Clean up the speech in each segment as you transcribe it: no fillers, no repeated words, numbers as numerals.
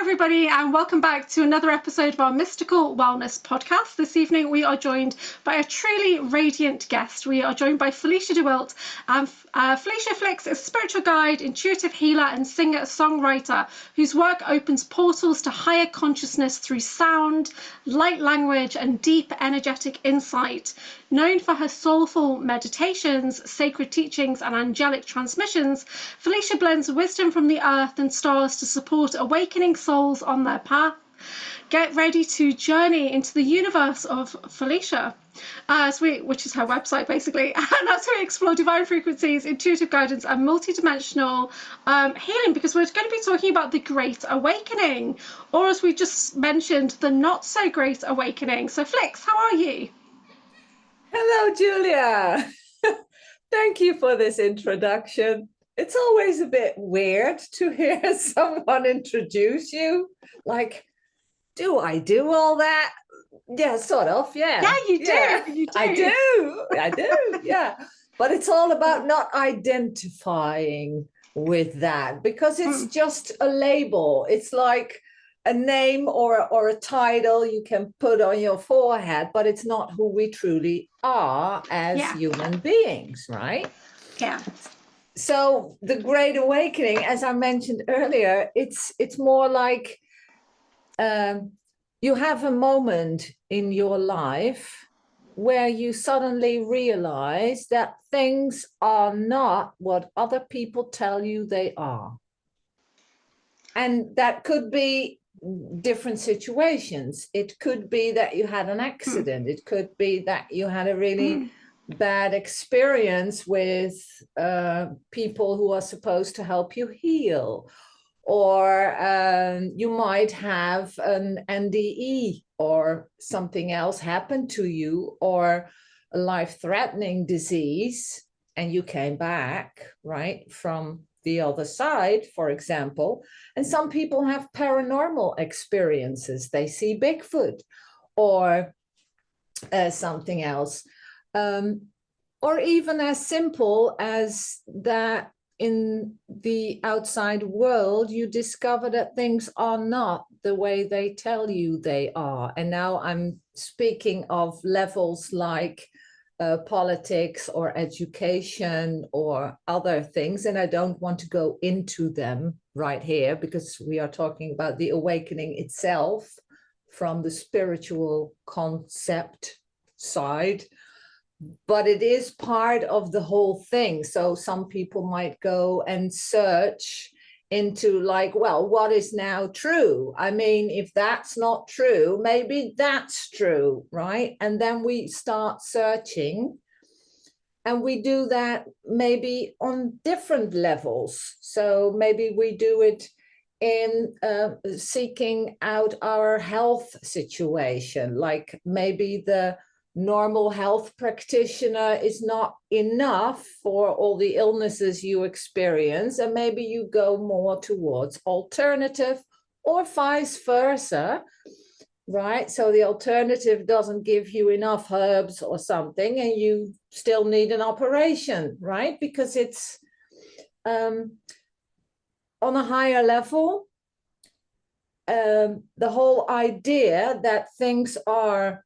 everybody, and welcome back to another episode of our Mystical Wellness podcast. This evening, we are joined by a truly radiant guest. We are joined by Felicia de Wilt. Felicia Flix is a spiritual guide, intuitive healer, and singer-songwriter whose work opens portals to higher consciousness through sound, light language, and deep energetic insight. Known for her soulful meditations, sacred teachings, and angelic transmissions, Felicia blends wisdom from the earth and stars to support awakening souls on their path. Get ready to journey into the universe of Felicia, which is her website basically, and as we explore divine frequencies, intuitive guidance, and multidimensional healing, because we're going to be talking about the Great Awakening, or as we just mentioned, the Not So Great Awakening. So Flix, how are you? Hello, Julia. Thank you for this introduction. It's always a bit weird to hear someone introduce you. Like, do I do all that? Yeah, sort of. Yeah. Yeah, you do. Yeah. You do. I do. Yeah. But it's all about not identifying with that, because it's just a label. It's like a name or a title you can put on your forehead, but it's not who we truly are as human beings, right? Yeah. So the Great Awakening, as I mentioned earlier, it's more like you have a moment in your life where you suddenly realize that things are not what other people tell you they are. And that could be different situations. It could be that you had an accident. It could be that you had a really bad experience with people who are supposed to help you heal. Or you might have an NDE or something else happen to you, or a life-threatening disease, and you came back, right, from the other side, for example. And some people have paranormal experiences. They see Bigfoot or something else. Or even as simple as that in the outside world, you discover that things are not the way they tell you they are. And now I'm speaking of levels like politics or education or other things. And I don't want to go into them right here, because we are talking about the awakening itself from the spiritual concept side. But it is part of the whole thing. So some people might go and search into like, well, what is now true? I mean, if that's not true, maybe that's true, right? And then we start searching, and we do that maybe on different levels. So maybe we do it in seeking out our health situation, like maybe the normal health practitioner is not enough for all the illnesses you experience, and maybe you go more towards alternative, or vice versa, right? So the alternative doesn't give you enough herbs or something, and you still need an operation, right? Because it's on a higher level, the whole idea that things are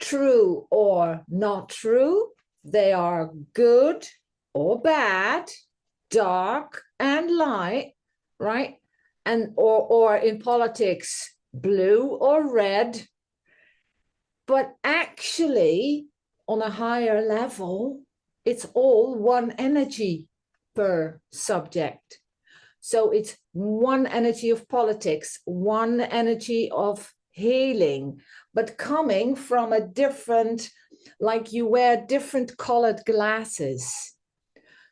true or not true, they are good or bad, dark and light, right? And or in politics, blue or red. But actually, on a higher level, it's all one energy per subject. So it's one energy of politics, one energy of healing, but coming from a different, like you wear different colored glasses.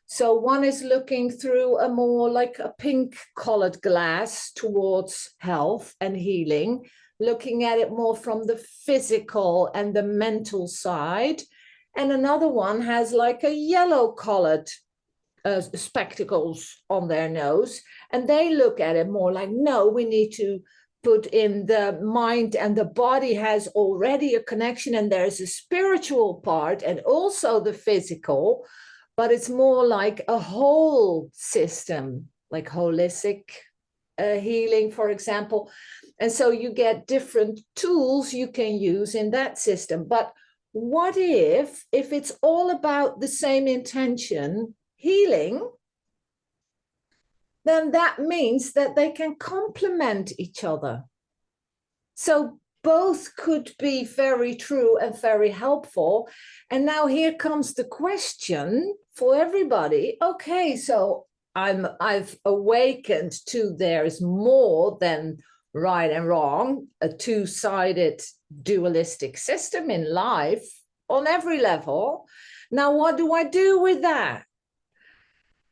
So one is looking through a more like a pink colored glass towards health and healing, looking at it more from the physical and the mental side. And another one has like a yellow colored spectacles on their nose, and they look at it more like, no, we need to put in the mind, and the body has already a connection, and there's a spiritual part and also the physical, but it's more like a whole system, like holistic healing, for example. And so you get different tools you can use in that system. But what if it's all about the same intention, healing, then that means that they can complement each other. So both could be very true and very helpful. And now here comes the question for everybody. Okay, so I've awakened to there's more than right and wrong, a two-sided dualistic system in life on every level. Now, what do I do with that?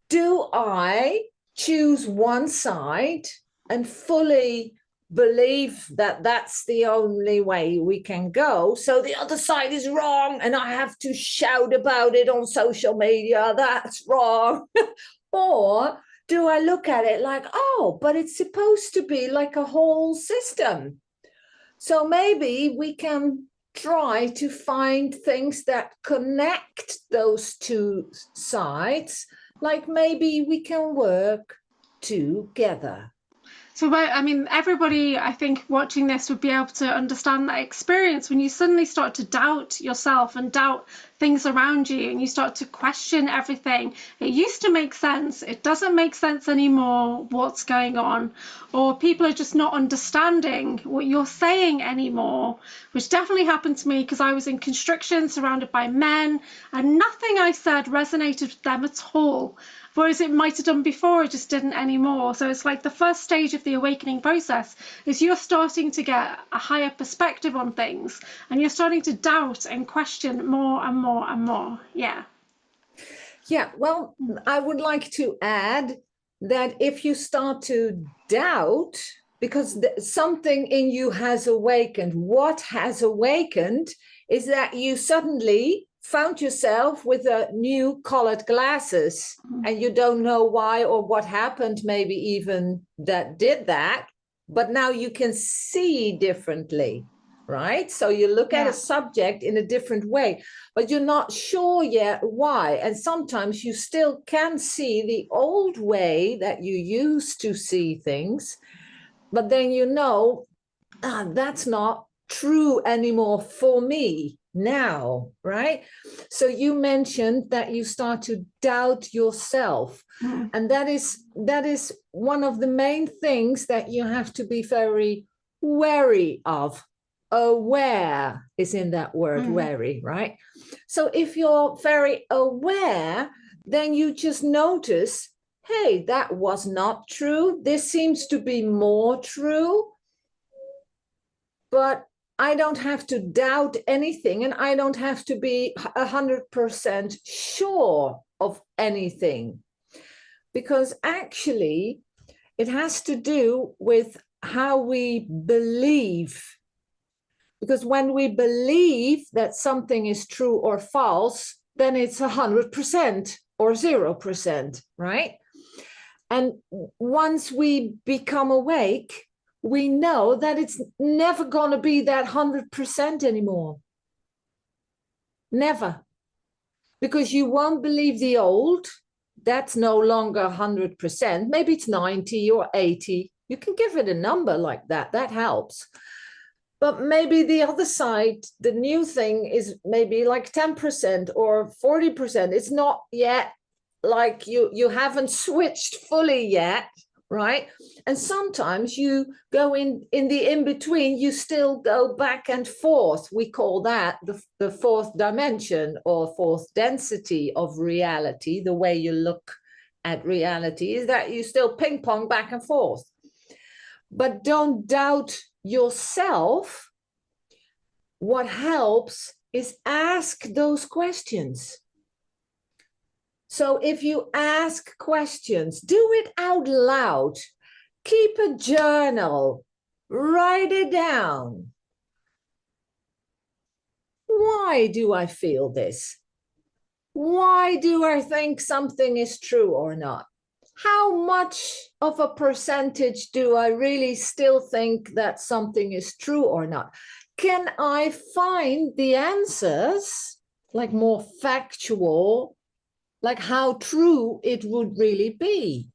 Do I choose one side and fully believe that that's the only way we can go, so the other side is wrong and I have to shout about it on social media, that's wrong? Or do I look at it like, oh, but it's supposed to be like a whole system? So maybe we can try to find things that connect those two sides, like maybe we can work together. So, I mean, everybody, I think, watching this would be able to understand that experience when you suddenly start to doubt yourself and doubt things around you, and you start to question everything. It used to make sense. It doesn't make sense anymore. What's going on? Or people are just not understanding what you're saying anymore, which definitely happened to me because I was in constriction surrounded by men and nothing I said resonated with them at all. Whereas it might have done before, it just didn't anymore. So it's like the first stage of the awakening process is you're starting to get a higher perspective on things, and you're starting to doubt and question more and more and more. Yeah. Yeah, well, I would like to add that if you start to doubt, because something in you has awakened, what has awakened is that you suddenly found yourself with a new colored glasses, and you don't know why or what happened, maybe even that did that, but now you can see differently, right? So you look at a subject in a different way, but you're not sure yet why. And sometimes you still can see the old way that you used to see things, but then you know, that's not true anymore for me now, right? So you mentioned that you start to doubt yourself. And that is one of the main things that you have to be very wary of. Aware is in that word, wary, right? So if you're very aware, then you just notice, hey, that was not true. This seems to be more true. But I don't have to doubt anything, and I don't have to be 100% sure of anything, because actually it has to do with how we believe. Because when we believe that something is true or false, then it's 100% or 0%, right? And once we become awake, we know that it's never going to be that 100% anymore. Never. Because you won't believe the old. That's no longer 100%. Maybe it's 90 or 80. You can give it a number like that. That helps. But maybe the other side, the new thing is maybe like 10% or 40%. It's not yet like you haven't switched fully yet, right? And sometimes you go in the in-between, you still go back and forth. We call that the fourth dimension or fourth density of reality. The way you look at reality is that you still ping pong back and forth. But don't doubt yourself. What helps is ask those questions. So if you ask questions, do it out loud. Keep a journal. Write it down. Why do I feel this? Why do I think something is true or not? How much of a percentage do I really still think that something is true or not? Can I find the answers, like more factual, like how true it would really be?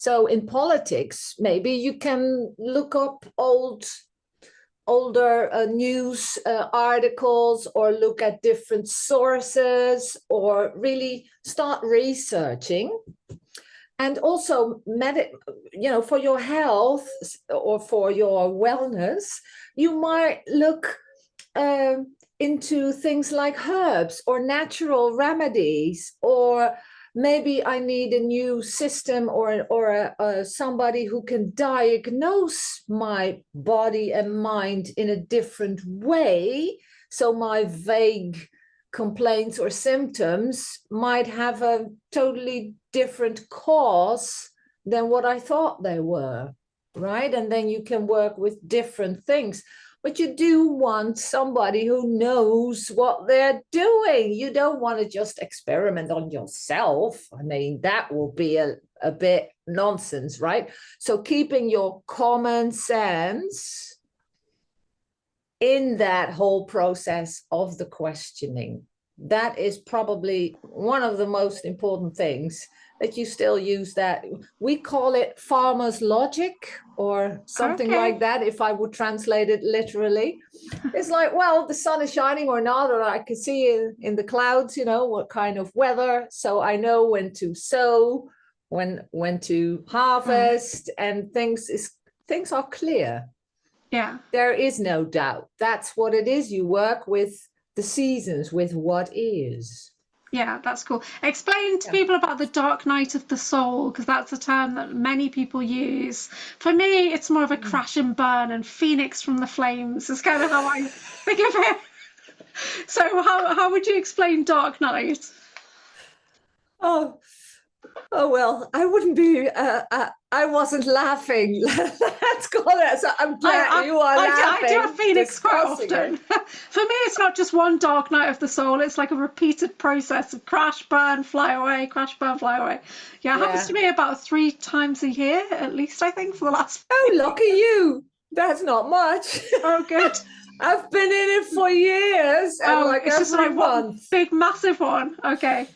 So in politics, maybe you can look up older news articles, or look at different sources, or really start researching. And also, for your health or for your wellness, you might look into things like herbs or natural remedies, or maybe I need a new system or somebody who can diagnose my body and mind in a different way. So my vague complaints or symptoms might have a totally different cause than what I thought they were, right? And then you can work with different things. But you do want somebody who knows what they're doing. You don't want to just experiment on yourself. I mean, that will be a bit nonsense, right? So keeping your common sense in that whole process of the questioning, that is probably one of the most important things, that you still use that. We call it farmer's logic or something like that, if I would translate it literally. It's like, well, the sun is shining or not, or I can see in the clouds, what kind of weather. So I know when to sow, when to harvest, and things are clear. Yeah. There is no doubt. That's what it is. You work with the seasons, with what is. Yeah, that's cool. Explain to people about the dark night of the soul, because that's a term that many people use. For me, it's more of a crash and burn, and phoenix from the flames is kind of how I think of it. So how would you explain dark night? Oh well, I wouldn't be. I wasn't laughing. Let's call it. So I'm glad you are laughing. I do a phoenix quite often. For me, it's not just one dark night of the soul. It's like a repeated process of crash, burn, fly away, crash, burn, fly away. Yeah, it happens to me about 3 times a year, at least, I think, for the last. Oh, lucky you. That's not much. Oh, good. I've been in it for years, and like it's just like every one month. big, massive one. Okay.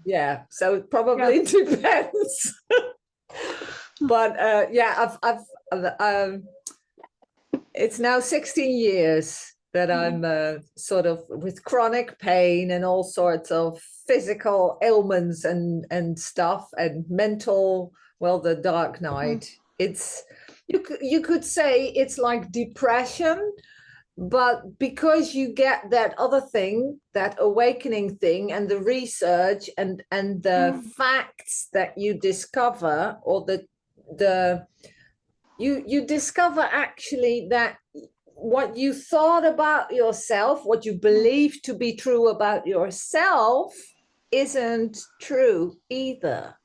Yeah, so it probably depends. But I've it's now 16 years that I'm sort of with chronic pain and all sorts of physical ailments and stuff, and mental. Well, the dark night. It's you could say it's like depression. But because you get that other thing, that awakening thing, and the research and the facts that you discover, or you discover actually that what you thought about yourself, what you believe to be true about yourself, isn't true either.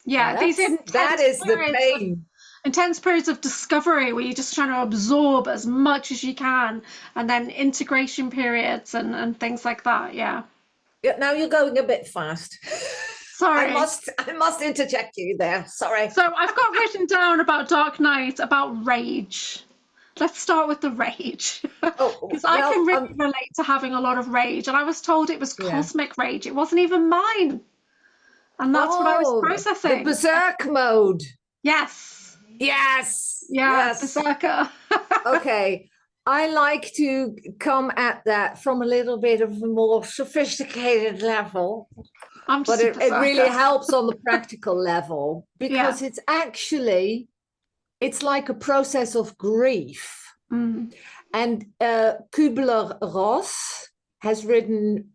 Yeah, that is the pain. Intense periods of discovery where you're just trying to absorb as much as you can, and then integration periods and things like that. Yeah. Now you're going a bit fast. Sorry. I must interject you there. Sorry. So I've got written down about Dark Knight, about rage. Let's start with the rage. Because I can really relate to having a lot of rage, and I was told it was cosmic rage. It wasn't even mine. And that's what I was processing. The berserk mode. Yes. Yes. Yeah, yes. berserker. Okay. I like to come at that from a little bit of a more sophisticated level. But it really helps on the practical level, because it's like a process of grief. And Kubler-Ross has written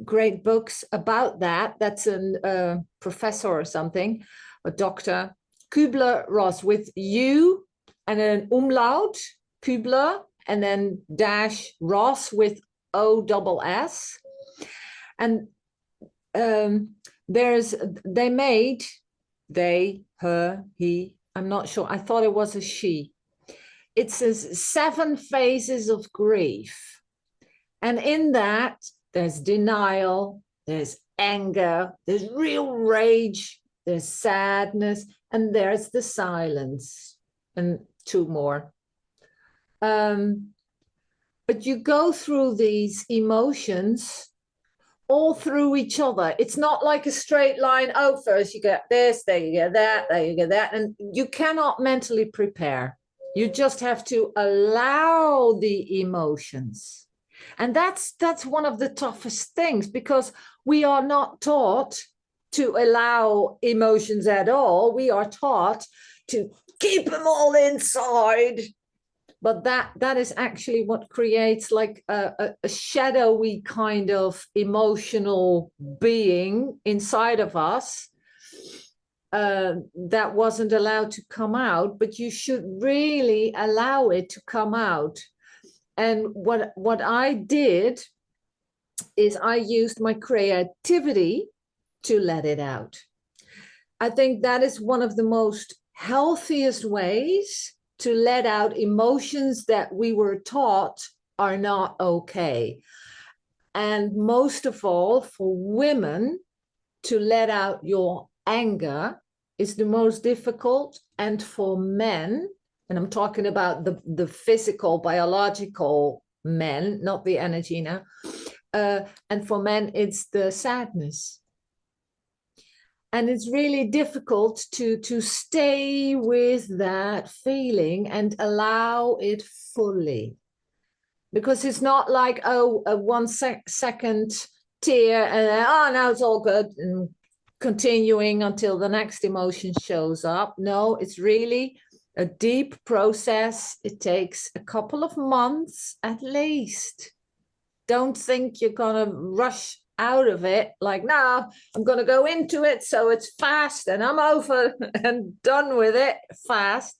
great books about that. That's a professor or something, a doctor. Kubler-Ross, with U and an umlaut, Kubler, and then dash Ross with O-double-S. And they, her, he, I'm not sure. I thought it was a she. It says 7 phases of grief. And in that, there's denial, there's anger, there's real rage, there's sadness, and there's the silence, and 2 more. But you go through these emotions all through each other. It's not like a straight line. Oh, first you get this, then you get that, then you get that. And you cannot mentally prepare. You just have to allow the emotions. And that's one of the toughest things, because we are not taught to allow emotions at all. We are taught to keep them all inside. But that is actually what creates like a shadowy kind of emotional being inside of us that wasn't allowed to come out. But you should really allow it to come out. And what I did is I used my creativity to let it out. I think that is one of the most healthiest ways to let out emotions that we were taught are not okay. And most of all, for women, to let out your anger is the most difficult. And for men, and I'm talking about the physical, biological men, not the energy now. And for men, it's the sadness. And it's really difficult to stay with that feeling and allow it fully. Because it's not like, oh, a 1 second tear and then, oh, now it's all good, and continuing until the next emotion shows up. No, it's really a deep process. It takes a couple of months at least. Don't think you're going to rush out of it like, no, I'm going to go into it so it's fast and I'm over and done with it fast.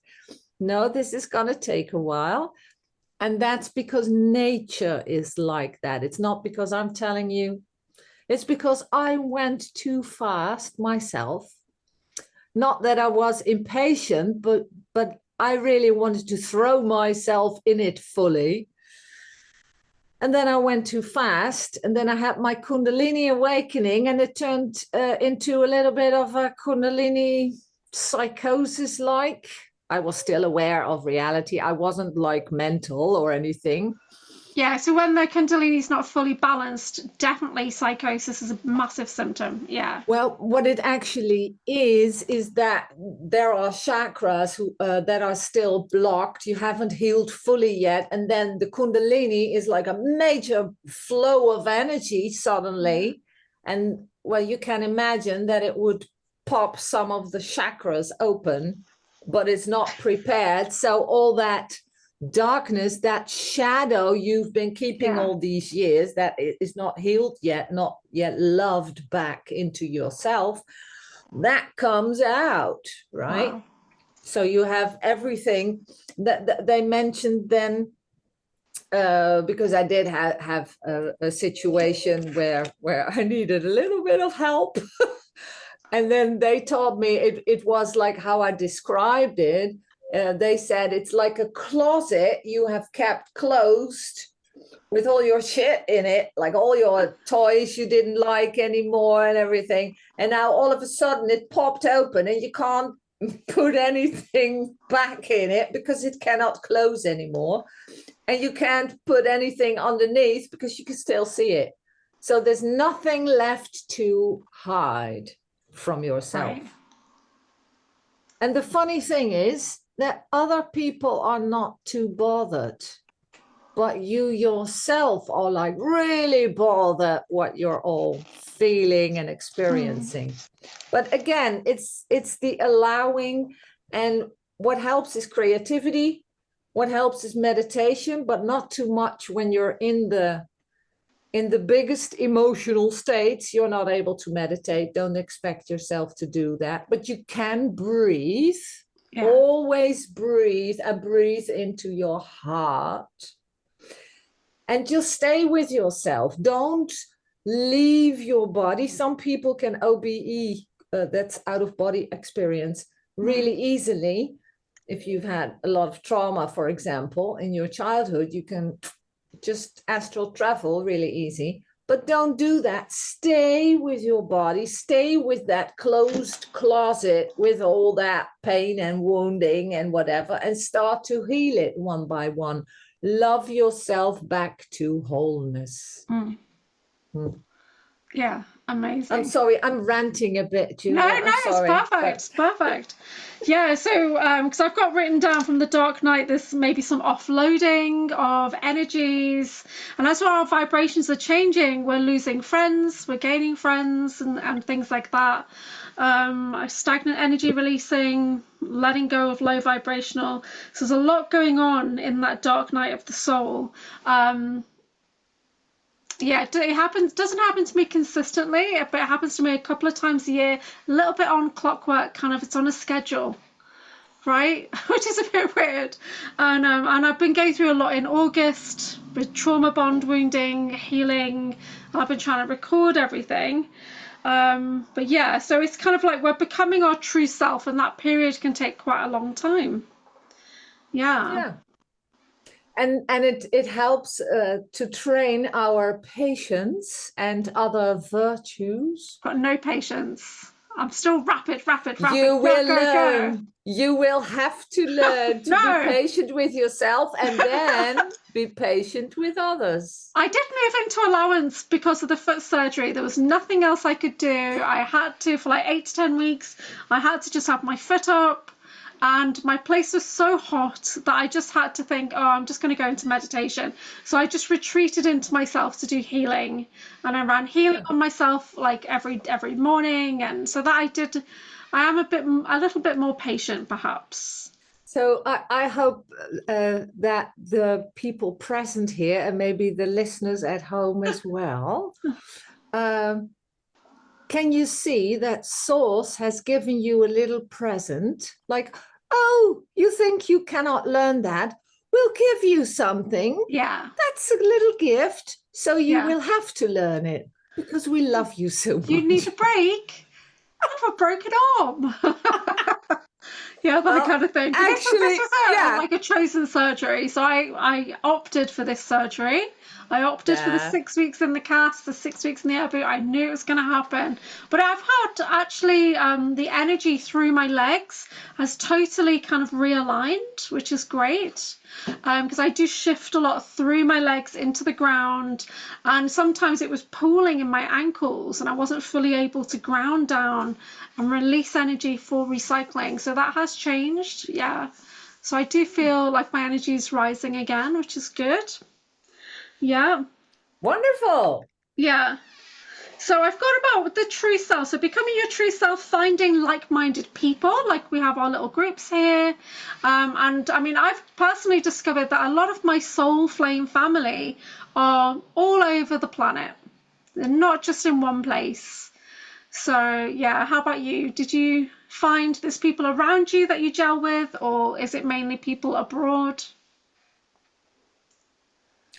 No, this is going to take a while. And that's because nature is like that. It's not because I'm telling you. It's because I went too fast myself. Not that I was impatient, but I really wanted to throw myself in it fully. And then I went too fast, and then I had my Kundalini awakening, and it turned into a little bit of a Kundalini psychosis. Like, I was still aware of reality. I wasn't like mental or anything. Yeah, so when the Kundalini is not fully balanced, definitely psychosis is a massive symptom. Yeah. Well, what it actually is that there are chakras that are still blocked. You haven't healed fully yet. And then the Kundalini is like a major flow of energy suddenly. And well, you can imagine that it would pop some of the chakras open, but it's not prepared. So all that darkness, that shadow you've been keeping all these years, that is not healed yet, not yet loved back into yourself, that comes out, right? Wow. So you have everything that they mentioned then, because I did have a situation where I needed a little bit of help. And then they told me it was like how I described it. They said it's like a closet you have kept closed with all your shit in it, like all your toys you didn't like anymore and everything. And now all of a sudden it popped open and you can't put anything back in it because it cannot close anymore. And you can't put anything underneath because you can still see it. So there's nothing left to hide from yourself. Right. And the funny thing is that other people are not too bothered, but you yourself are like really bothered what you're all feeling and experiencing. But again, it's the allowing, and what helps is creativity. What helps is meditation, but not too much when you're in the biggest emotional states. You're not able to meditate. Don't expect yourself to do that, but you can breathe. Yeah. Always breathe, and breathe into your heart. And just stay with yourself. Don't leave your body. Some people can OBE, that's out of body experience, really easily. If you've had a lot of trauma, for example, in your childhood, you can just astral travel really easy. But don't do that. Stay with your body. Stay with that closed closet with all that pain and wounding and whatever, and start to heal it one by one. Love yourself back to wholeness. Yeah, amazing. I'm sorry, I'm ranting a bit, No, Julia. no, I'm it's sorry. perfect. But It's perfect. Yeah, so because I've got written down from the Dark Night, there's maybe some offloading of energies, and as our vibrations are changing, we're losing friends, we're gaining friends, and things like that. Stagnant energy releasing, letting go of low vibrational. So there's a lot going on in that Dark Night of the soul. Yeah, it happens. Doesn't happen to me consistently, but it happens to me a couple of times a year. A little bit on clockwork, kind of. It's on a schedule, right? Which is a bit weird. And I've been going through a lot in August with trauma bond wounding, healing. I've been trying to record everything. But yeah, so it's kind of like we're becoming our true self, and that period can take quite a long time. Yeah. yeah. And it helps to train our patience and other virtues. Got no patience. I'm still rapid, You will go, learn. go. You will have to learn to No. be patient with yourself and then be patient with others. I did move into allowance because of the foot surgery. There was nothing else I could do. I had to, for like 8 to 10 weeks, I had to just have my foot up. And my place was so hot that I just had to think, oh, I'm just going to go into meditation. So I just retreated into myself to do healing. And I ran healing on myself like every morning. And so that I am a little bit more patient, perhaps. So I hope that the people present here and maybe the listeners at home as well, can you see that Source has given you a little present? Like, oh, you think you cannot learn that? We'll give you something. Yeah. That's a little gift. So you Yeah. will have to learn it because we love you so much. You need a break. I have a broken arm. Yeah, that kind of thing. But Actually, this was like a chosen surgery. So I opted for this surgery. I opted for the 6 weeks in the cast, the 6 weeks in the air boot. I knew it was going to happen. But I've had actually the energy through my legs has totally kind of realigned, which is great. Because I do shift a lot through my legs into the ground. And sometimes it was pooling in my ankles and I wasn't fully able to ground down and release energy for recycling. So that has changed. Yeah. So I do feel like my energy is rising again, which is good. Yeah. Wonderful. Yeah. So I've got about the true self. So becoming your true self, finding like-minded people, like we have our little groups here. And I mean, I've personally discovered that a lot of my soul flame family are all over the planet. They're not just in one place. So yeah, how about you? Did you find there's people around you that you gel with, or is it mainly people abroad?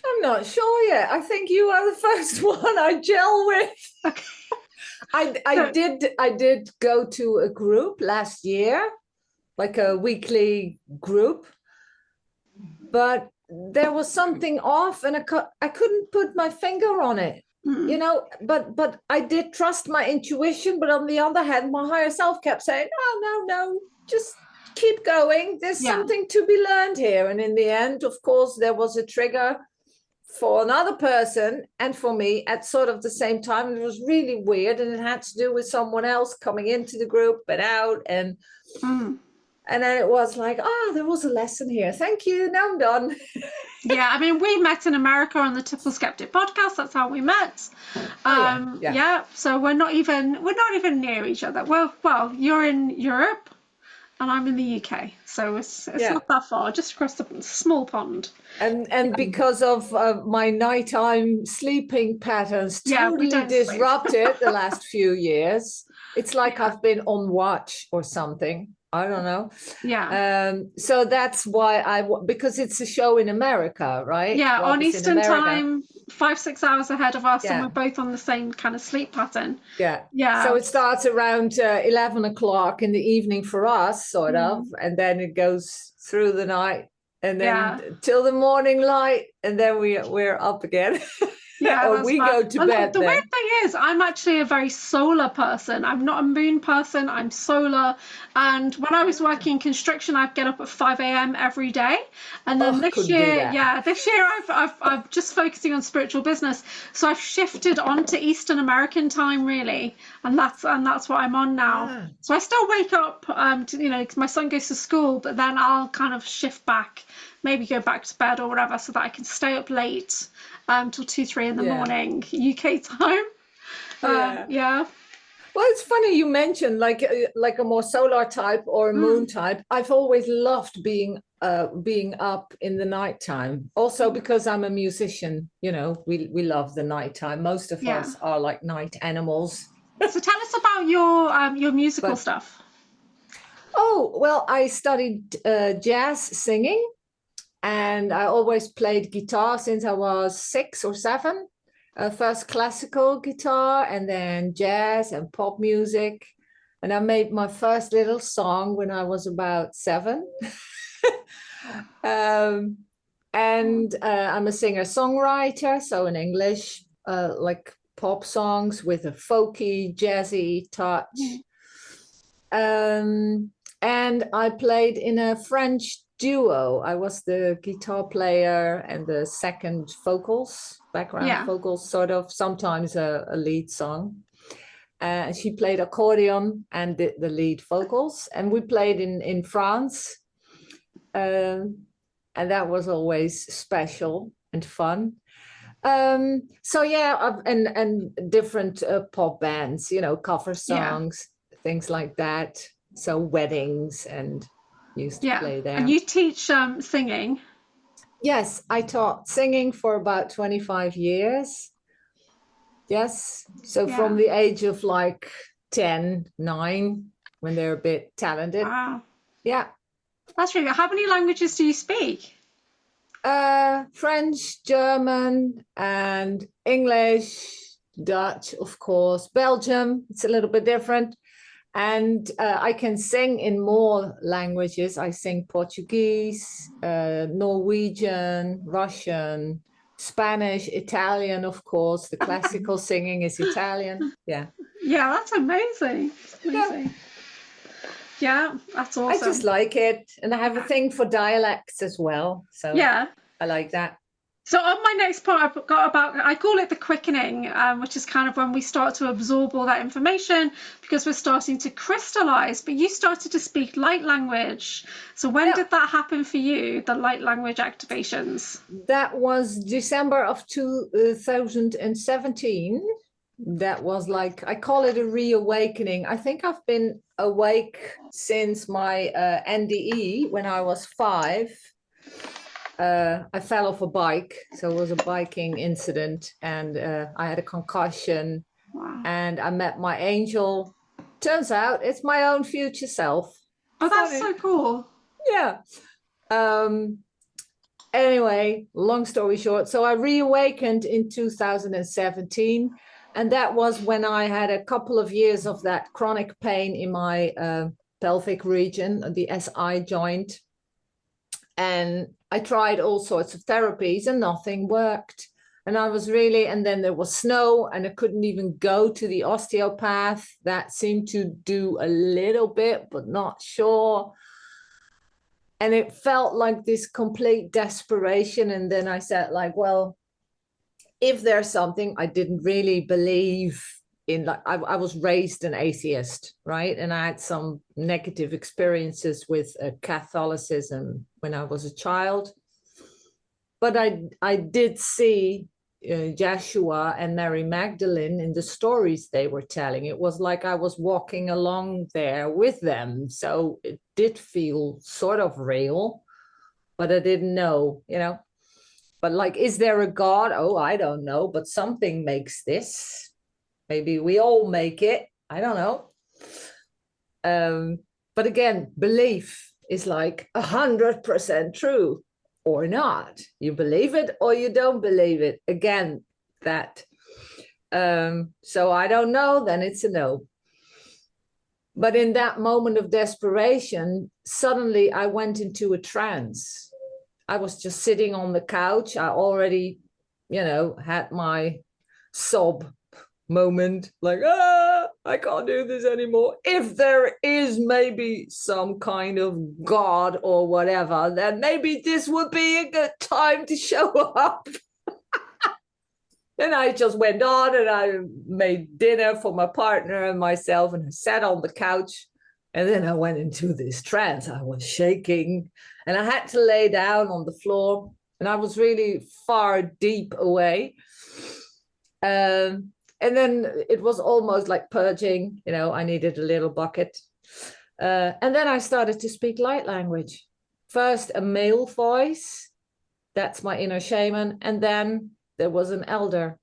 I'm not sure yet. I think you are the first one I gel with. Okay. I did go to a group last year, like a weekly group, but there was something off and I couldn't put my finger on it. You know, but I did trust my intuition, but on the other hand, my higher self kept saying, no, just keep going. There's something to be learned here. And in the end, of course, there was a trigger for another person and for me at sort of the same time. It was really weird, and it had to do with someone else coming into the group but out, and then it was like, there was a lesson here. Thank you. Now I'm done. Yeah, I mean, we met in America on the Typical Skeptic podcast. That's how we met. So we're not even near each other. Well, you're in Europe and I'm in the UK, so it's not that far, just across the small pond. And because of my nighttime sleeping patterns totally disrupted the last few years, it's like I've been on watch or something. I don't know. Yeah. So that's why because it's a show in America, right? Yeah, on Eastern time, 5-6 hours ahead of us, and we're both on the same kind of sleep pattern. Yeah. So it starts around 11 o'clock in the evening for us, sort of, and then it goes through the night, and then till the morning light, and then we're up again. Yeah, Or that's we fair. go to And bed the weird then. thing is, I'm actually a very solar person. I'm not a moon person. I'm solar. And when I was working in construction, I'd get up at 5 a.m. every day. And then Oh, this couldn't do year, that. yeah, this year I'm just focusing on spiritual business. So I've shifted onto Eastern American time, really, and that's what I'm on now. Ah, So I still wake up, to, 'cause my son goes to school, but then I'll kind of shift back, maybe go back to bed or whatever, so that I can stay up late till 2, 3 in the yeah. morning UK time. Yeah. Yeah. Well, it's funny you mentioned like a more solar type or a moon Mm, type. I've always loved being up in the nighttime. Also because I'm a musician, we love the nighttime. Most of yeah. us are like night animals. So tell us about your musical But stuff. oh, well, I studied jazz singing, and I always played guitar since I was 6 or 7. First classical guitar, and then jazz and pop music. And I made my first little song when I was about 7. um, and I'm a singer-songwriter, so in English, like pop songs with a folky, jazzy touch. Um, and I played in a French duo. I was the guitar player and the second vocals, background Yeah. vocals, sort of, sometimes a lead song. She played accordion and the lead vocals. And we played in France. And that was always special and fun. So yeah, and different pop bands, cover Yeah. songs, things like that. So weddings and used to Yeah. play And there. you teach singing. Yes, I taught singing for about 25 years. Yes. So from Yeah. the age of like 10, 9, when they're a bit talented. Wow. Yeah. That's really good. How many languages do you speak? French, German, and English, Dutch, of course, Belgium. It's a little bit different. And I can sing in more languages. I sing Portuguese, Norwegian, Russian, Spanish, Italian, of course. The classical singing is Italian. Yeah. Yeah, that's amazing. That's Yeah. amazing. Yeah, that's I just awesome. like it. And I have a thing for dialects as well. So Yeah. I like that. So on my next point, I've got about, I call it the quickening, which is kind of when we start to absorb all that information because we're starting to crystallize. But you started to speak light language. So when Yeah. did that happen for you, the light language activations? That was December of 2017. That was like, I call it a reawakening. I think I've been awake since my NDE when I was 5. I fell off a bike. So it was a biking incident, and I had a concussion. Wow. And I met my angel. Turns out it's my own future self. Oh, that's Funny. so cool. Yeah. Anyway, long story short, so I reawakened in 2017, and that was when I had a couple of years of that chronic pain in my pelvic region, the SI joint. And I tried all sorts of therapies and nothing worked. And I was really, and then there was snow and I couldn't even go to the osteopath. That seemed to do a little bit, but not sure. And it felt like this complete desperation. And then I said, like, well, if there's something, I didn't really believe in, like, I was raised an atheist, right? And I had some negative experiences with Catholicism when I was a child. But I did see Joshua and Mary Magdalene in the stories they were telling. It was like I was walking along there with them. So it did feel sort of real, but I didn't know, But like, is there a God? Oh, I don't know, but something makes this. Maybe we all make it. I don't know. But again, belief is like 100% true or not. You believe it or you don't believe it. Again, that. So I don't know, then it's a no. But in that moment of desperation, suddenly I went into a trance. I was just sitting on the couch. I already had my sob moment, like, I can't do this anymore. If there is maybe some kind of God or whatever, then maybe this would be a good time to show up. And I just went on and I made dinner for my partner and myself, and I sat on the couch. And then I went into this trance. I was shaking and I had to lay down on the floor, and I was really far deep away. And then it was almost like purging, I needed a little bucket. And then I started to speak light language. First, a male voice. That's my inner shaman. And then there was an elder,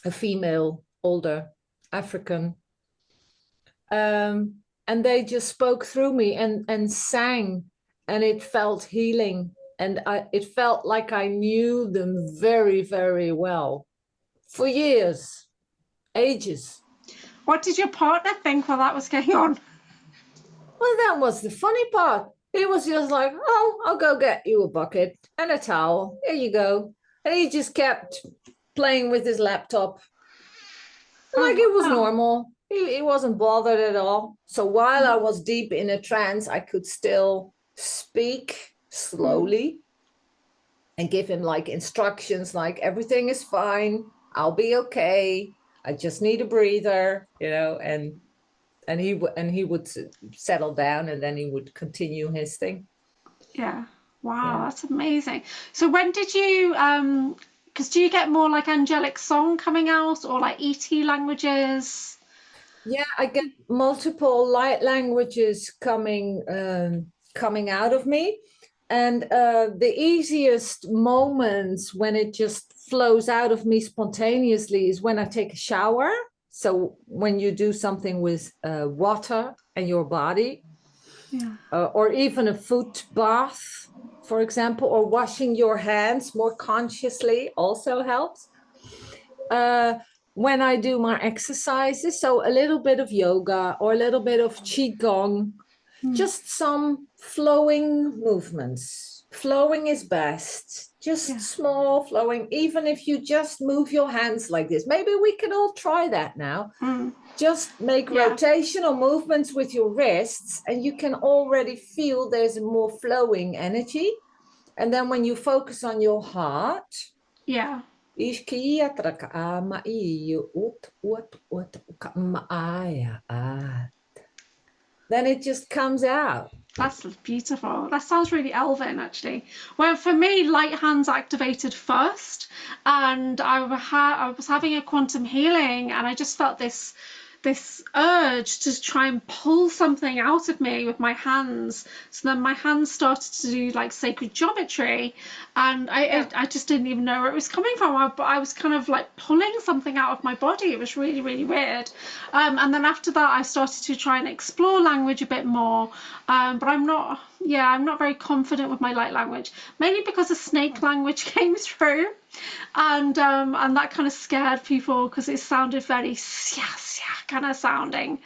a female, older, African. And they just spoke through me and sang, and it felt healing. And it felt like I knew them very, very well for years, ages. What did your partner think while that was going on? Well, that was the funny part. He was just like, oh, I'll go get you a bucket and a towel. Here you go. And he just kept playing with his laptop. Like it was normal. He wasn't bothered at all. So while I was deep in a trance, I could still speak slowly and give him like instructions, like everything is fine. I'll be okay. I just need a breather, and he would settle down, and then he would continue his thing. Yeah. Wow, yeah. That's amazing. So when did you because do you get more like angelic song coming out, or like ET languages? Yeah, I get multiple light languages coming out of me. And the easiest moments when it just flows out of me spontaneously is when I take a shower. So when you do something with water and your body, or even a foot bath, for example, or washing your hands more consciously also helps. When I do my exercises, so a little bit of yoga or a little bit of qigong, just some flowing movements. Flowing is best. Just small flowing, even if you just move your hands like this. Maybe we can all try that now. Just make rotational movements with your wrists, and you can already feel there's a more flowing energy. And then when you focus on your heart, then it just comes out. That's beautiful. That sounds really elven, actually. Well, for me, light hands activated first, and I was having a quantum healing, and I just felt this urge to try and pull something out of me with my hands. So then my hands started to do like sacred geometry, and I just didn't even know where it was coming from. But I was kind of like pulling something out of my body. It was really, really weird. And then after that, I started to try and explore language a bit more. But I'm not very confident with my light language, mainly because the snake language came through, and that kind of scared people because it sounded very kind of sounding,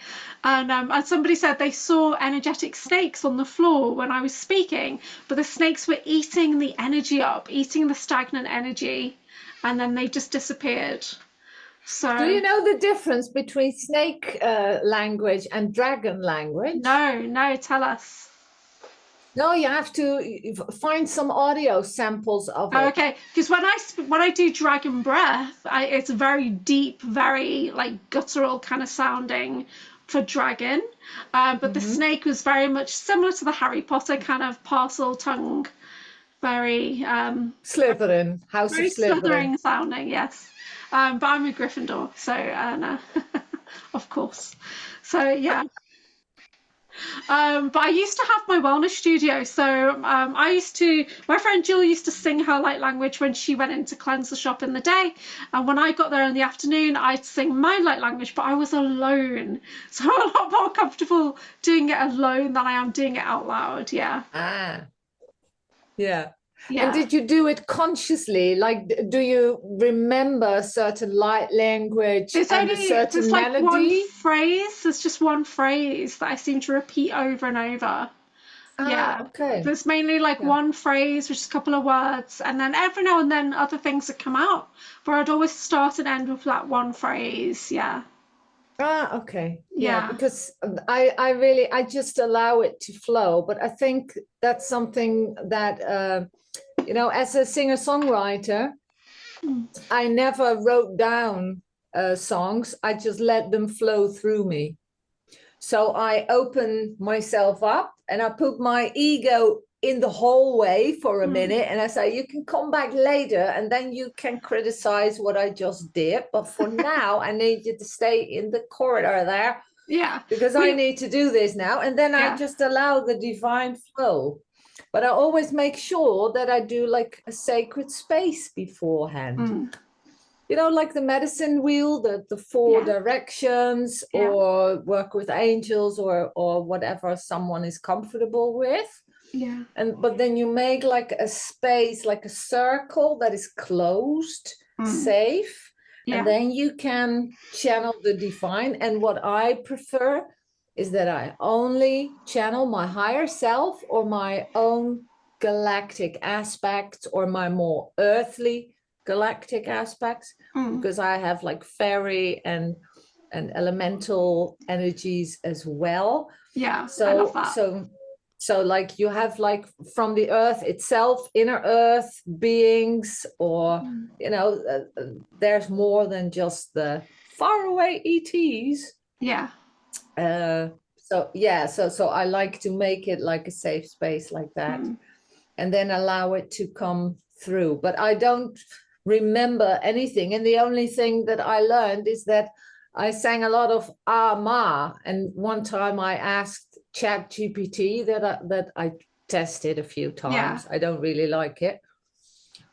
and somebody said they saw energetic snakes on the floor when I was speaking, but the snakes were eating the energy up, eating the stagnant energy, and then they just disappeared. So do you know the difference between snake language and dragon language? No, tell us. No, you have to find some audio samples of it. Okay, because when I do dragon breath, it's very deep, very like guttural kind of sounding for dragon, but the snake was very much similar to the Harry Potter kind of parcel tongue, very Slytherin, House of Slytherin sounding, yes. But I'm a Gryffindor, so no, of course. So yeah. But I used to have my wellness studio, so my friend Jill used to sing her light language when she went in to cleanse the shop in the day, and when I got there in the afternoon, I'd sing my light language, but I was alone, so I'm a lot more comfortable doing it alone than I am doing it out loud. Yeah. And did you do it consciously? Like, do you remember certain light language and a certain melody? One phrase. There's just one phrase that I seem to repeat over and over. Yeah, Okay. there's mainly like one phrase, which is a couple of words, and then every now and then other things that come out. But I'd always start and end with that one phrase. Yeah. Okay. Yeah, Yeah. because I just allow it to flow. But I think that's something that as a singer-songwriter, I never wrote down songs. I just let them flow through me. So I open myself up and I put my ego in the hallway for a minute, and I say, you can come back later and then you can criticize what I just did. But for now, I need you to stay in the corridor there. Yeah. Because I need to do this now. And then I just allow the divine flow. But I always make sure that I do like a sacred space beforehand. Like the medicine wheel, the four directions, or work with angels, or whatever someone is comfortable with. Yeah. But then you make like a space, like a circle that is closed, safe. And then you can channel the divine. And what I prefer is that I only channel my higher self or my own galactic aspects or my more earthly galactic aspects, because I have like fairy and elemental energies as well. Yeah, I love that. So like you have like from the earth itself, inner earth beings, or there's more than just the faraway ETs. Yeah. So I like to make it like a safe space like that, and then allow it to come through. But I don't remember anything, and the only thing that I learned is that I sang a lot of Ma, and one time I asked ChatGPT that I tested a few times. I don't really like it.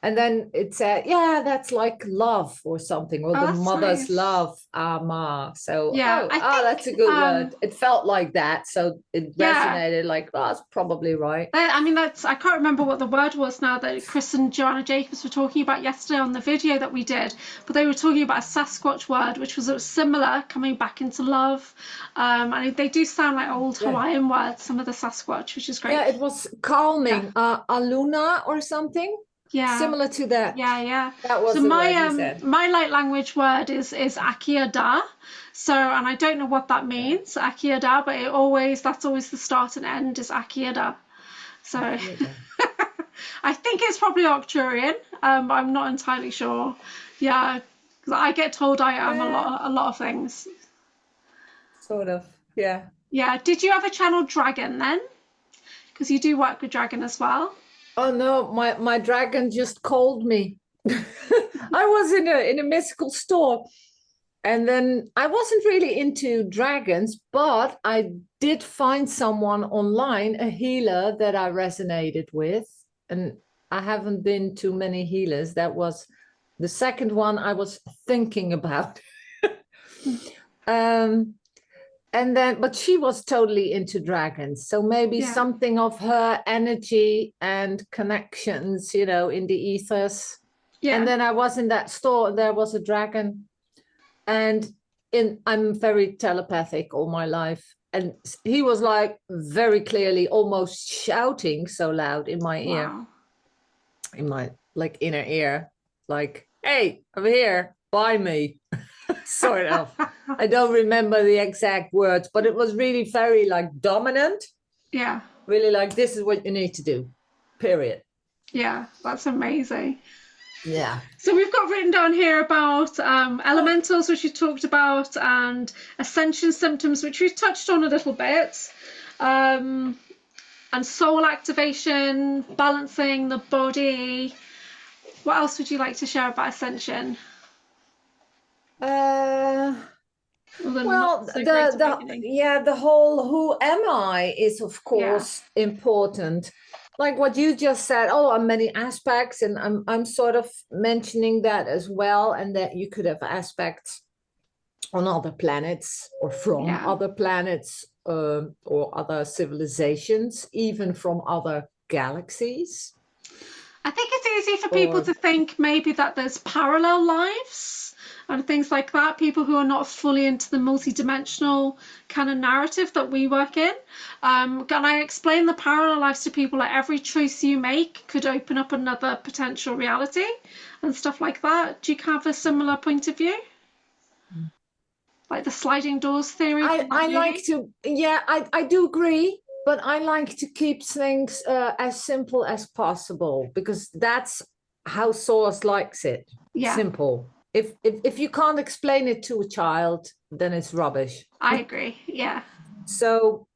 And then it said, yeah, that's like love or something, or the mother's love, Ma. So, that's a good word. It felt like that. So it resonated like, that's probably right. I mean, I can't remember what the word was now that Chris and Joanna Jacobs were talking about yesterday on the video that we did, but they were talking about a Sasquatch word, which was similar, coming back into love. And they do sound like old Hawaiian words, some of the Sasquatch, which is great. Yeah, it was calming, Aluna or something. Yeah, similar to that. Yeah. That was so the my word you said. My light language word is Akia Da. So, and I don't know what that means, Akia Da, but that's always the start and end is Akia Da. So I think it's probably Arcturian. I'm not entirely sure. Yeah, I get told I am a lot of things. Sort of, yeah. Yeah. Did you ever channel Dragon then? Because you do work with Dragon as well. Oh no, my dragon just called me. I was in a mystical store, and then I wasn't really into dragons, but I did find someone online, a healer that I resonated with, and I haven't been to many healers. That was the second one I was thinking about. But she was totally into dragons. So maybe something of her energy and connections, in the ethers. Yeah. And then I was in that store, there was a dragon. And I'm very telepathic all my life. And he was like very clearly almost shouting so loud in my ear. In my like inner ear. Like, hey, I'm here, buy me. Sort of. I don't remember the exact words, but it was really very like dominant. Yeah. Really like, this is what you need to do, period. Yeah, that's amazing. Yeah. So we've got written down here about elementals, which you talked about, and ascension symptoms, which we've touched on a little bit, and soul activation, balancing the body. What else would you like to share about ascension? The whole who am I is of course important. Like what you just said, many aspects, and I'm sort of mentioning that as well, and that you could have aspects on other planets or from other planets or other civilizations, even from other galaxies. I think it's easy for people to think maybe that there's parallel lives. and things like that, people who are not fully into the multidimensional kind of narrative that we work in. And I explain the parallel lives to people, like every choice you make could open up another potential reality and stuff like that. Do you have a similar point of view? Like the sliding doors theory? I like to, yeah, I do agree, but I like to keep things as simple as possible, because that's how Source likes it. Yeah. Simple. If you can't explain it to a child, then it's rubbish. I agree. Yeah. So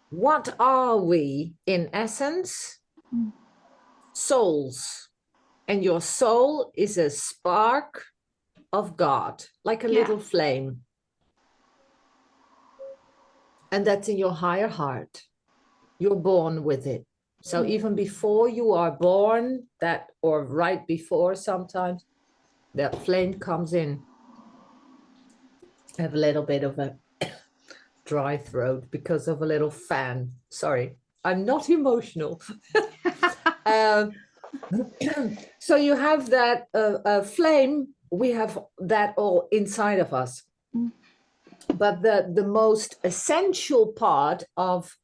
what are we in essence? Souls. And your soul is a spark of God, like a little flame. And that's in your higher heart. You're born with it. So even before you are born, that, or right before sometimes, that flame comes in. I have a little bit of a dry throat because of a little fan. Sorry, I'm not emotional. So you have that flame. We have that all inside of us. But the most essential part of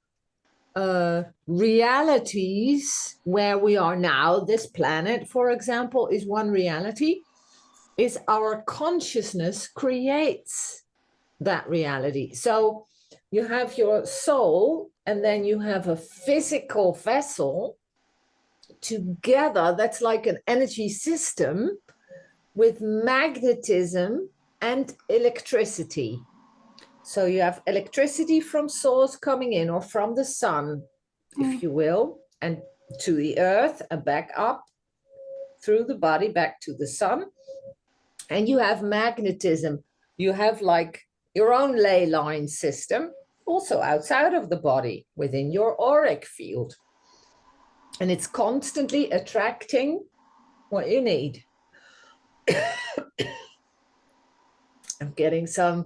realities where we are now, this planet, for example, is one reality, is our consciousness creates that reality. So you have your soul, and then you have a physical vessel together. That's like an energy system with magnetism and electricity. So you have electricity from source coming in, or from the sun, if you will, and to the earth and back up through the body back to the sun. And you have magnetism. You have like your own ley line system, also outside of the body, within your auric field. And it's constantly attracting what you need. I'm getting some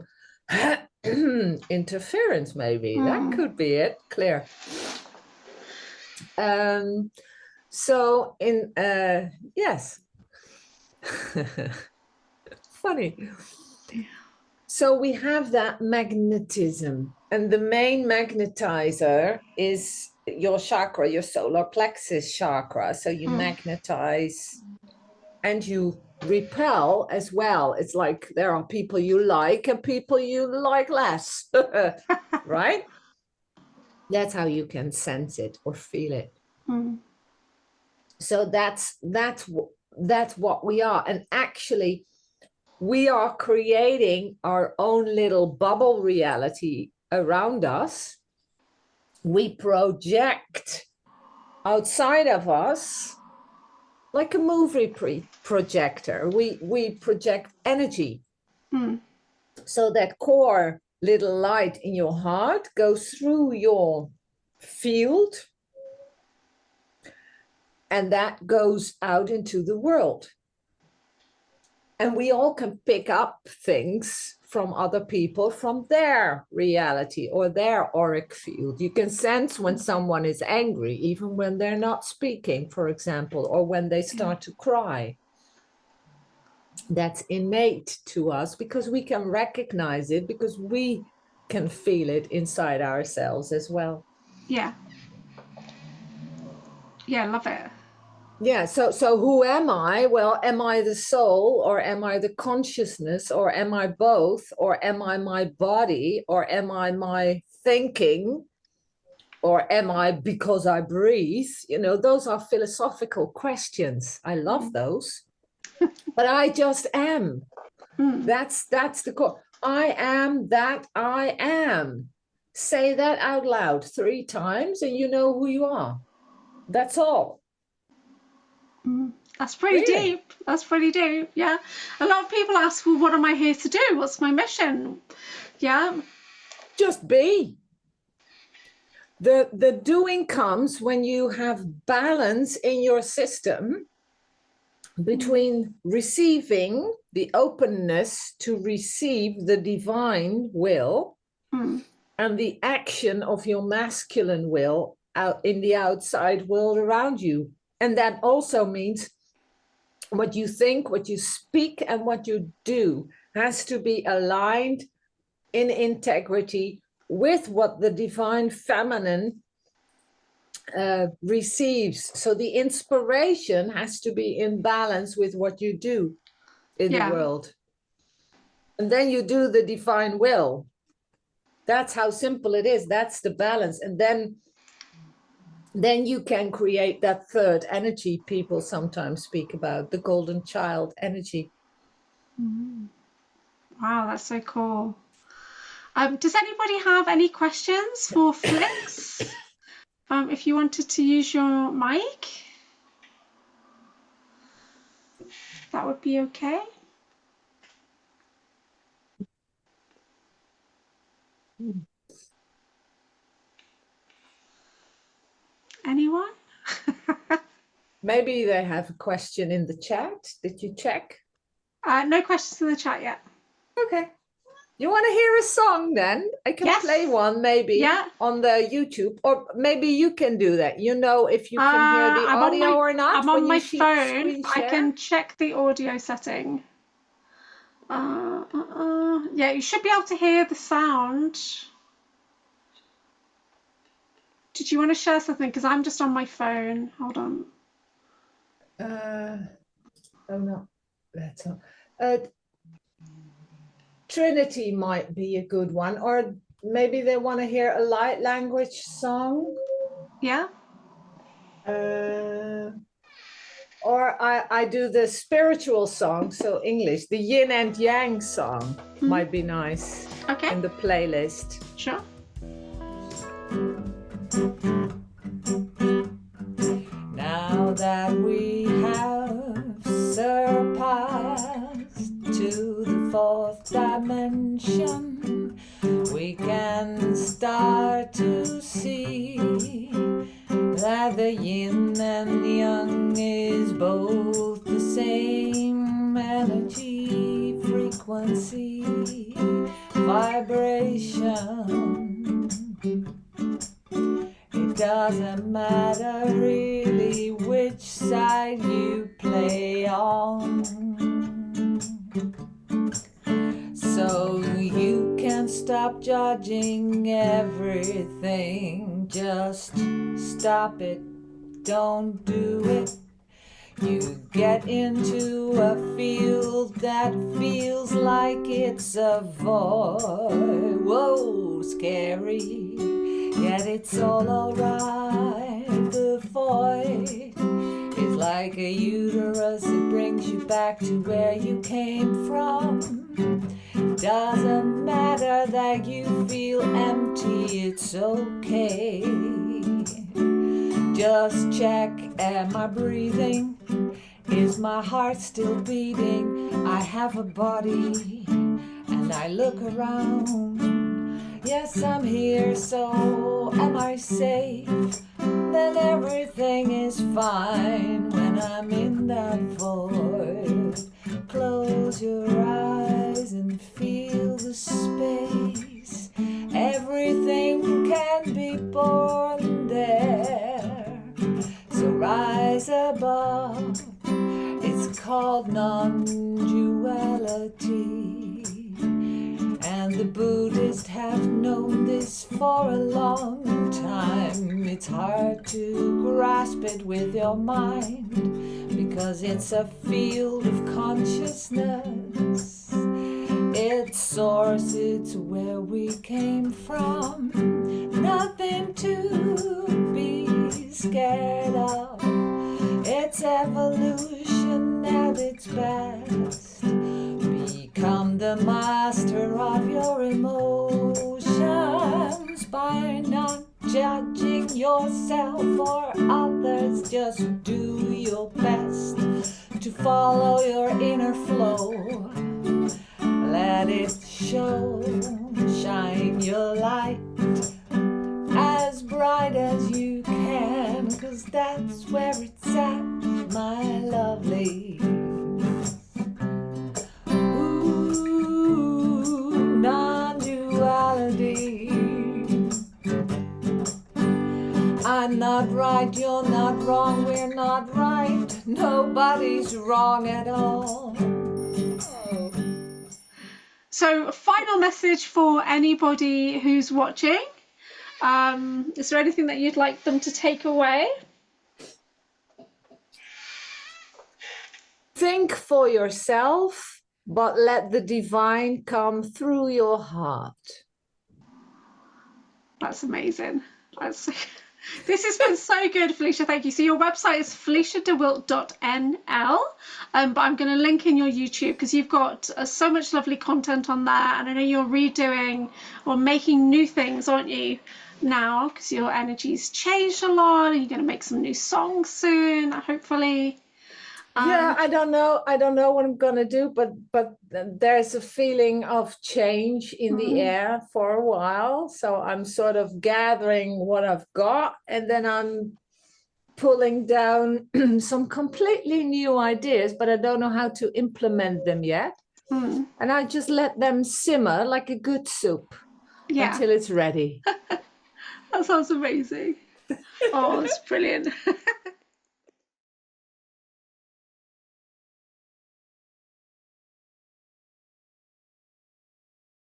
interference, maybe. That could be it. Clear. So in yes. Funny. So we have that magnetism, and the main magnetizer is your chakra, your solar plexus chakra. So you magnetize and you repel as well. It's like there are people you like and people you like less, right? That's how you can sense it or feel it. So that's what we are. And actually, we are creating our own little bubble reality around us. We project outside of us like a movie projector. We project energy. So that core little light in your heart goes through your field, and that goes out into the world. And we all can pick up things from other people, from their reality or their auric field. You can sense when someone is angry, even when they're not speaking, for example, or when they start to cry. That's innate to us because we can recognize it, because we can feel it inside ourselves as well. Yeah. Yeah, love it. Yeah, so who am I? Well, am I the soul, or am I the consciousness, or am I both, or am I my body, or am I my thinking, or am I because I breathe? You know, those are philosophical questions. I love those. But I just am. That's the core. I am that I am. Say that out loud 3 times and you know who you are. That's all. That's pretty deep. That's pretty deep. Yeah. A lot of people ask, well, what am I here to do? What's my mission? Yeah. Just be. The doing comes when you have balance in your system between receiving, the openness to receive the divine will, and the action of your masculine will out in the outside world around you. And that also means what you think, what you speak, and what you do. has to be aligned in integrity with what the divine feminine receives. So the inspiration has to be in balance with what you do in the world. And then you do the divine will. That's how simple it is. That's the balance. And then you can create that third energy people sometimes speak about, the golden child energy. Wow, that's so cool. Does anybody have any questions for Flix? If you wanted to use your mic, that would be okay. Anyone? Maybe they have a question in the chat. Did you check? No questions in the chat yet. Okay. You want to hear a song then? I can play one maybe on the YouTube, or maybe you can do that. You know if you can hear the audio or not. I'm on my phone. I can check the audio setting. Yeah, you should be able to hear the sound. Did you want to share something? Because I'm just on my phone. Hold on. Oh no, that's not. Trinity might be a good one, or maybe they want to hear a light language song. Yeah. Or I do the spiritual song, so English, the yin and yang song might be nice. Okay. In the playlist. Sure. Now that we have surpassed to the fourth dimension, we can start to see that the yin and yang is both the same energy, frequency, vibration. It doesn't matter really which side you play on. So you can stop judging everything. Just stop it. Don't do it. You get into a field that feels like it's a void. Whoa, scary. Yet it's all alright. The void is like a uterus. It brings you back to where you came from. Doesn't matter that you feel empty, it's okay. Just check, am I breathing? Is my heart still beating? I have a body and I look around. Yes, I'm here, so am I safe? Then everything is fine when I'm in that void. Close your eyes and feel the space. Everything can be born there. So rise above. It's called non-duality. And the Buddhists have known this for a long time. It's hard to grasp it with your mind because it's a field of consciousness. Its source, it's where we came from. Nothing to be scared of. It's evolution at its best. Become the master of your emotions by not judging yourself or others. Just do your best to follow your inner flow. Let it show, shine your light as bright as you can, 'cause that's where it's at, my lovely. Non-duality. I'm not right, you're not wrong, we're not right. Nobody's wrong at all. So, final message for anybody who's watching. Is there anything that you'd like them to take away? Think for yourself, but let the divine come through your heart. That's amazing. This has been so good, Felicia. Thank you. So your website is feliciadewilt.nl, but I'm going to link in your YouTube because you've got so much lovely content on there, and I know you're redoing or making new things, aren't you, now? Because your energy's changed a lot, and you're going to make some new songs soon, hopefully. Yeah, I don't know what I'm gonna do, but there's a feeling of change in the air for a while. So I'm sort of gathering what I've got, and then I'm pulling down some completely new ideas, but I don't know how to implement them yet. And I just let them simmer like a good soup until it's ready. That sounds amazing. Oh, it's brilliant.